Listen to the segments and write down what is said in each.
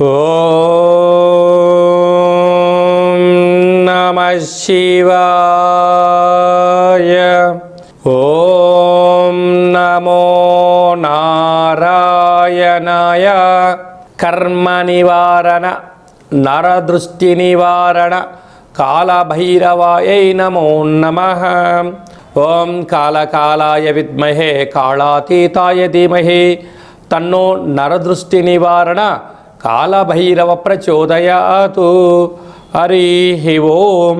ఓం నమః శివాయ. ఓం నమో నారాయణాయ. కర్మ నివారణ నరదృష్టి నివారణ కాళభైరవాయై నమో నమః. ఓం కాళకాళాయ విద్మహే కాళాతీతాయ ధీమహి తన్నో నరదృష్టి నివారణ కాళభైరవ ప్రచోదయాతు. హరి ఓం.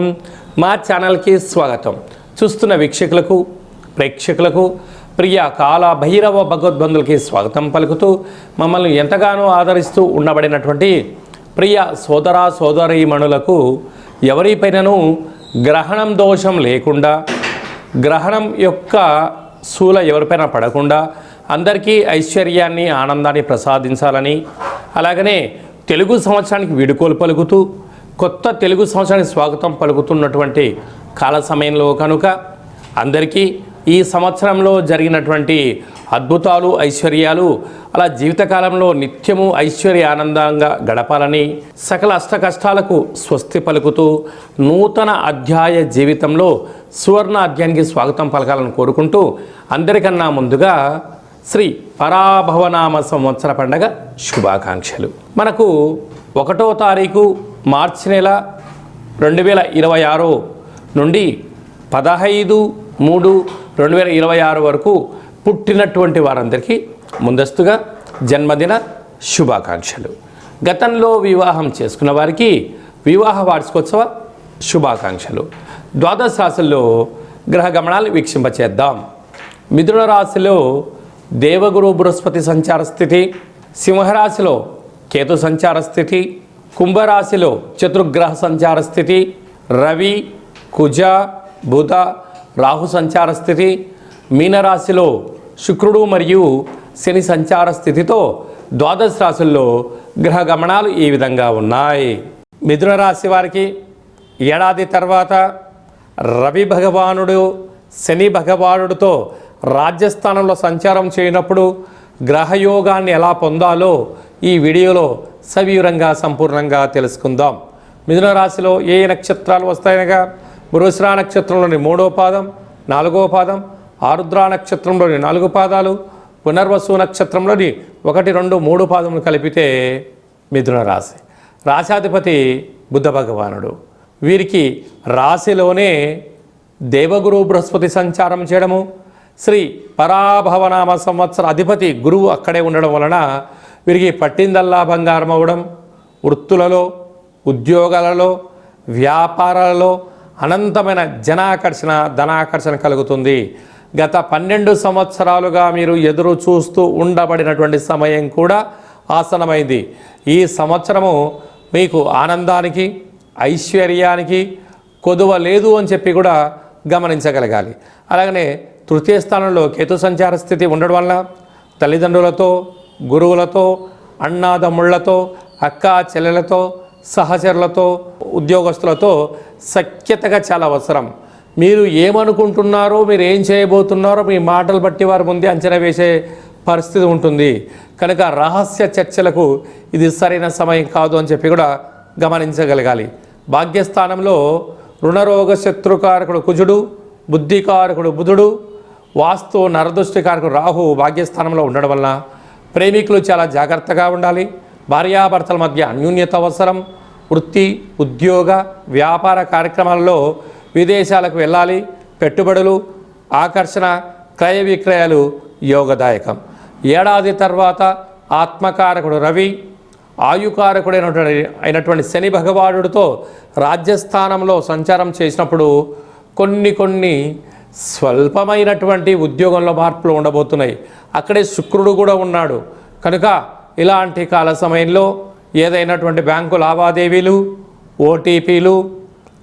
మా ఛానల్కి స్వాగతం. చూస్తున్న వీక్షకులకు ప్రేక్షకులకు ప్రియ కాళభైరవ భగవద్బంధులకి స్వాగతం పలుకుతూ మమ్మల్ని ఎంతగానో ఆదరిస్తూ ఉండబడినటువంటి ప్రియ సోదర సోదరీమణులకు ఎవరిపైనను గ్రహణం దోషం లేకుండా, గ్రహణం యొక్క శూల ఎవరిపైన పడకుండా అందరికీ ఐశ్వర్యాన్ని ఆనందాన్ని ప్రసాదించాలని, అలాగనే తెలుగు సంవత్సరానికి వీడుకోలు పలుకుతూ కొత్త తెలుగు సంవత్సరానికి స్వాగతం పలుకుతున్నటువంటి కాల సమయంలో కనుక అందరికీ ఈ సంవత్సరంలో జరిగినటువంటి అద్భుతాలు ఐశ్వర్యాలు అలా జీవితకాలంలో నిత్యము ఐశ్వర్య ఆనందంగా గడపాలని, సకల అష్ట కష్టాలకు స్వస్తి పలుకుతూ నూతన అధ్యాయ జీవితంలో సువర్ణ అధ్యాయానికి స్వాగతం పలకాలని కోరుకుంటూ అందరికన్నా ముందుగా శ్రీ పరాభవనామ సంవత్సర పండగ శుభాకాంక్షలు. మనకు 1వ తారీఖు మార్చి నెల 2026 నుండి 15/3/2026 వరకు పుట్టినటువంటి వారందరికీ ముందస్తుగా జన్మదిన శుభాకాంక్షలు. గతంలో వివాహం చేసుకున్న వారికి వివాహ వార్షికోత్సవ శుభాకాంక్షలు. ద్వాదశ రాశుల్లో గ్రహ గమనాలు వీక్షింపచేద్దాం. మిథున రాశిలో దేవగురు బృహస్పతి సంచార స్థితి, సింహరాశిలో కేతు సంచార స్థితి, కుంభరాశిలో చతుర్గ్రహ సంచార స్థితి, రవి కుజ బుధ రాహు సంచార స్థితి, మీనరాశిలో శుక్రుడు మరియు శని సంచార స్థితితో ద్వాదశ రాశుల్లో గ్రహ గమనాలు ఈ విధంగా ఉన్నాయి. మిథున రాశి వారికి ఏడాది తర్వాత రవి భగవానుడు శని భగవానుడితో రాజ్యస్థానంలో సంచారం చేయనప్పుడు గ్రహయోగాన్ని ఎలా పొందాలో ఈ వీడియోలో సవివరంగా సంపూర్ణంగా తెలుసుకుందాం. మిథున రాశిలో ఏ నక్షత్రాలు వస్తాయనగా మృగశిర నక్షత్రంలోని 3వ పాదం 4వ పాదం, ఆరుద్ర నక్షత్రంలోని 4 పాదాలు, పునర్వసు నక్షత్రంలోని 1, 2, 3 పాదములు కలిపితే మిథున రాశి. రాశాధిపతి బుధ భగవానుడు. వీరికి రాశిలోనే దేవగురు బృహస్పతి సంచారం చేయడము, శ్రీ పరాభవనామ సంవత్సర అధిపతి గురువు అక్కడే ఉండడం వలన వీరికి పట్టిందల్లా బంగారం అవ్వడం, వృత్తులలో ఉద్యోగాలలో వ్యాపారాలలో అనంతమైన జనాకర్షణ ధనాకర్షణ కలుగుతుంది. గత 12 సంవత్సరాలుగా మీరు ఎదురు చూస్తూ ఉండబడినటువంటి సమయం కూడా ఆసనమైంది. ఈ సంవత్సరము మీకు ఆనందానికి ఐశ్వర్యానికి కొదువ లేదు అని చెప్పి కూడా గమనించగలగాలి. అలాగనే తృతీయ స్థానంలో కేతు సంచార స్థితి ఉండడం వల్ల తల్లిదండ్రులతో, గురువులతో, అన్నాదమ్ముళ్లతో, అక్క చెల్లెలతో, సహచరులతో, ఉద్యోగస్తులతో సఖ్యతగా చాలా అవసరం. మీరు ఏమనుకుంటున్నారో, మీరు ఏం చేయబోతున్నారో మీ మాటలు బట్టి వారి ముందే అంచనా వేసే పరిస్థితి ఉంటుంది. కనుక రహస్య చర్చలకు ఇది సరైన సమయం కాదు అని చెప్పి కూడా గమనించగలగాలి. భాగ్యస్థానంలో రుణరోగ శత్రుకారకుడు కుజుడు, బుద్ధికారకుడు బుధుడు, వాస్తు నరదృష్టికారకుడు రాహు భాగ్యస్థానంలో ఉండడం వలన ప్రేమికులు చాలా జాగ్రత్తగా ఉండాలి. భార్యాభర్తల మధ్య అన్యోన్యత అవసరం. వృత్తి ఉద్యోగ వ్యాపార కార్యక్రమాలలో విదేశాలకు వెళ్ళాలి. పెట్టుబడులు ఆకర్షణ క్రయ విక్రయాలు యోగదాయకం. ఏడాది తర్వాత ఆత్మకారకుడు రవి, ఆయుకారకుడైనటువంటి శని భగవానుడితో రాజ్యస్థానంలో సంచారం చేసినప్పుడు కొన్ని స్వల్పమైనటువంటి ఉద్యోగంలో మార్పులు ఉండబోతున్నాయి. అక్కడే శుక్రుడు కూడా ఉన్నాడు. కనుక ఇలాంటి కాల సమయంలో ఏదైనటువంటి బ్యాంకు లావాదేవీలు, ఓటీపీలు,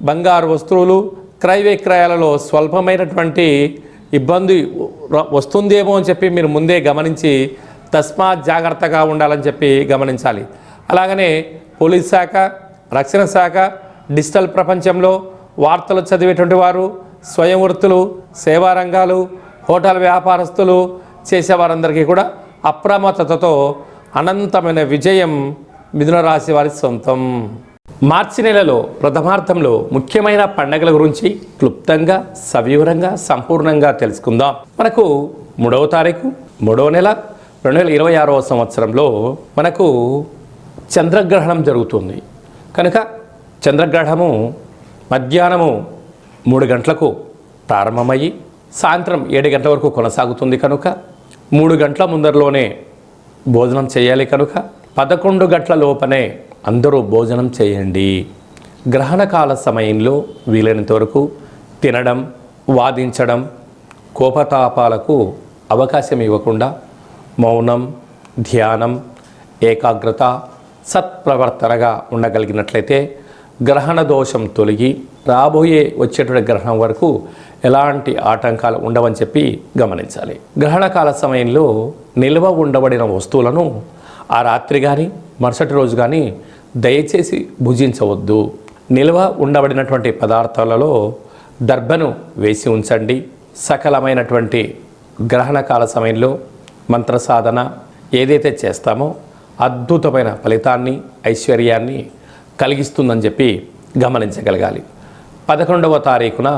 బంగారు వస్తువులు క్రయ విక్రయాలలో స్వల్పమైనటువంటి ఇబ్బంది వస్తుందేమో అని చెప్పి మీరు ముందే గమనించి తస్మాత్ జాగ్రత్తగా ఉండాలని చెప్పి గమనించాలి. అలాగనే పోలీస్ శాఖ, రక్షణ శాఖ, డిజిటల్ ప్రపంచంలో వార్తలు చదివేటువంటి వారు, స్వయం వృత్తులు, సేవా రంగాలు, హోటల్ వ్యాపారస్తులు చేసేవారందరికీ కూడా అప్రమత్తతతో అనంతమైన విజయం మిథున రాశి వారి సొంతం. మార్చి నెలలో ప్రథమార్థంలో ముఖ్యమైన పండగల గురించి క్లుప్తంగా సవివరంగా సంపూర్ణంగా తెలుసుకుందాం. మనకు 3వ తారీఖు 3వ నెల 2026వ సంవత్సరంలో మనకు చంద్రగ్రహణం జరుగుతుంది కనుక చంద్రగ్రహణము మధ్యాహ్నము 3 గంటలకు ప్రారంభమయ్యి సాయంత్రం 7 గంటల వరకు కొనసాగుతుంది కనుక 3 గంటల ముందరలోనే భోజనం చేయాలి కనుక 11 గంటల లోపనే అందరూ భోజనం చేయండి. గ్రహణకాల సమయంలో వీలైనంత వరకు తినడం, వాదించడం, కోపతాపాలకు అవకాశం ఇవ్వకుండా మౌనం, ధ్యానం, ఏకాగ్రత, సత్ప్రవర్తనగా ఉండగలిగినట్లయితే గ్రహణ దోషం తొలగి రాబోయే వచ్చేటువంటి గ్రహణం వరకు ఎలాంటి ఆటంకాలు ఉండవని చెప్పి గమనించాలి. గ్రహణకాల సమయంలో నిల్వ ఉండబడిన వస్తువులను ఆ రాత్రి కానీ మరుసటి రోజు కానీ దయచేసి భుజించవద్దు. నిల్వ ఉండబడినటువంటి పదార్థాలలో దర్భను వేసి ఉంచండి. సకలమైనటువంటి గ్రహణకాల సమయంలో మంత్ర సాధన ఏదైతే చేస్తామో అద్భుతమైన ఫలితాన్ని, ఐశ్వర్యాన్ని కలిగిస్తుందని చెప్పి గమనించగలగాలి. 11వ తారీఖున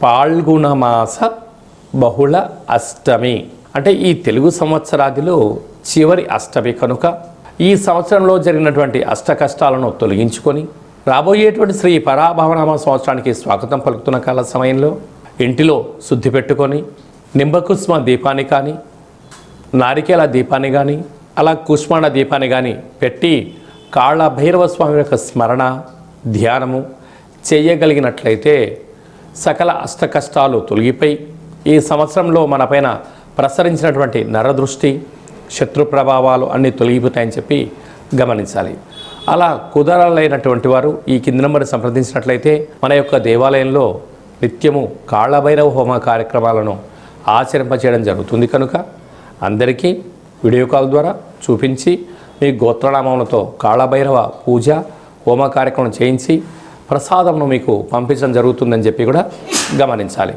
పాల్గొన మాస బహుళ అష్టమి అంటే ఈ తెలుగు సంవత్సరాదిలో చివరి అష్టమి కనుక ఈ సంవత్సరంలో జరిగినటువంటి అష్ట కష్టాలను తొలగించుకొని రాబోయేటువంటి శ్రీ పరాభవనామ సంవత్సరానికి స్వాగతం పలుకుతున్న కాల సమయంలో ఇంటిలో శుద్ధి పెట్టుకొని నింబకుస్మ దీపాన్ని కానీ నారికేల దీపాన్ని కానీ అలా కుష్మాండ దీపాన్ని కానీ పెట్టి కాళ్ళ భైరవ స్వామి యొక్క స్మరణ ధ్యానము చేయగలిగినట్లయితే సకల అష్ట కష్టాలు తొలగిపోయి ఈ సంవత్సరంలో మనపైన ప్రసరించినటువంటి నరదృష్టి, శత్రు ప్రభావాలు అన్నీ తొలగిపోతాయని చెప్పి గమనించాలి. అలా కుదరలేనటువంటి వారు ఈ కింది నెంబర్ సంప్రదించినట్లయితే మన యొక్క దేవాలయంలో నిత్యము కాళభైరవ హోమ కార్యక్రమాలను ఆచరింపచేయడం జరుగుతుంది కనుక అందరికీ వీడియో కాల్ ద్వారా చూపించి మీ గోత్రనామములతో కాళభైరవ పూజ హోమ కార్యక్రమం చేయించి ప్రసాదంను మీకు పంపించడం జరుగుతుందని చెప్పి కూడా గమనించాలి.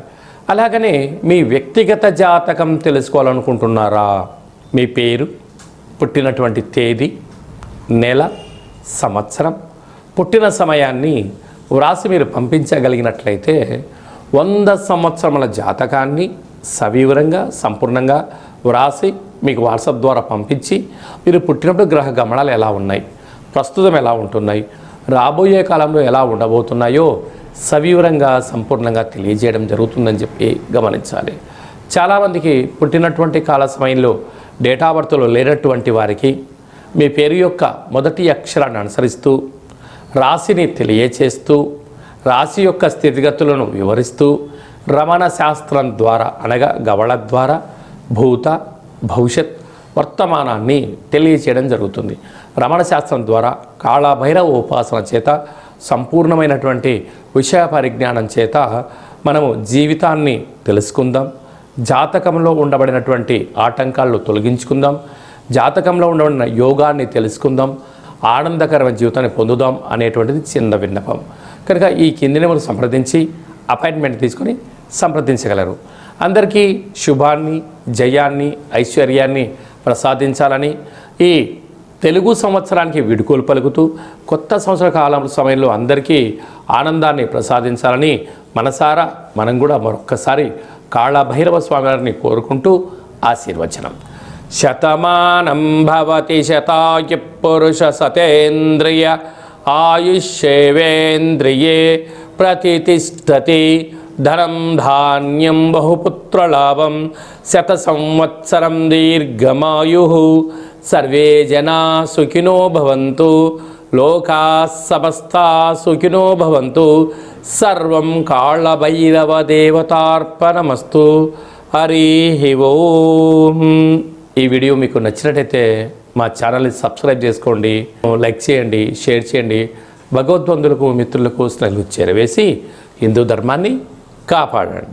అలాగనే మీ వ్యక్తిగత జాతకం తెలుసుకోవాలనుకుంటున్నారా? మీ పేరు, పుట్టినటువంటి తేదీ, నెల, సంవత్సరం, పుట్టిన సమయాన్ని వ్రాసి మీరు పంపించగలిగినట్లయితే 100 సంవత్సరముల జాతకాన్ని సవివరంగా సంపూర్ణంగా వ్రాసి మీకు వాట్సాప్ ద్వారా పంపించి మీరు పుట్టినప్పుడు గ్రహ గమనాలు ఎలా ఉన్నాయి, ప్రస్తుతం ఎలా ఉంటున్నాయి, రాబోయే కాలంలో ఎలా ఉండబోతున్నాయో సవివరంగా సంపూర్ణంగా తెలియజేయడం జరుగుతుందని చెప్పి గమనించాలి. చాలామందికి పుట్టినటువంటి కాల సమయంలో డేటా బర్త్లో లేనటువంటి వారికి మీ పేరు యొక్క మొదటి అక్షరాన్ని అనుసరిస్తూ రాశిని తెలియచేస్తూ రాశి యొక్క స్థితిగతులను వివరిస్తూ రమణ శాస్త్రం ద్వారా అనగా గవళ ద్వారా భూత భవిష్యత్ వర్తమానాన్ని తెలియచేయడం జరుగుతుంది. రమణ శాస్త్రం ద్వారా కాళభైరవ ఉపాసన చేత సంపూర్ణమైనటువంటి విషయ పరిజ్ఞానం చేత మనము జీవితాన్ని తెలుసుకుందాం. జాతకంలో ఉండబడినటువంటి ఆటంకాలను తొలగించుకుందాం. జాతకంలో ఉండబడిన యోగాన్ని తెలుసుకుందాం. ఆనందకరమైన జీవితాన్ని పొందుదాం అనేటువంటిది చిన్న విన్నపం. కనుక ఈ కింది నెంబర్ సంప్రదించి అపాయింట్మెంట్ తీసుకొని సంప్రదించగలరు. అందరికీ శుభాన్ని, జయాన్ని, ఐశ్వర్యాన్ని ప్రసాదించాలని ఈ తెలుగు సంవత్సరానికి వీడ్కోలు పలుకుతూ కొత్త సంవత్సర కాలం సమయంలో అందరికీ ఆనందాన్ని ప్రసాదించాలని మనసారా మనం కూడా మరొక్కసారి కాళభైరవ స్వామి వారిని కోరుకుంటూ ఆశీర్వచనం. శతమానం భవతి శతాయు పురుష సతేంద్రియ ఆయుష్యేవేంద్రియే ప్రతిష్టతి ధనం ధాన్యం బహుపుత్రలాభం శత సంవత్సరం దీర్ఘమాయు సర్వే జనా సుఖినో భవంతు లోకా సమస్తా సుఖినో భవంతు సర్వం కాళభైరవ దేవతార్పణమస్తు. హరి ఓం. ఈ వీడియో మీకు నచ్చినట్టయితే మా ఛానల్ని సబ్స్క్రైబ్ చేసుకోండి, లైక్ చేయండి, షేర్ చేయండి. భగవద్బంధులకు, మిత్రులకు స్నేహితులకు చేరవేసి హిందూ ధర్మాన్ని కాపాడండి.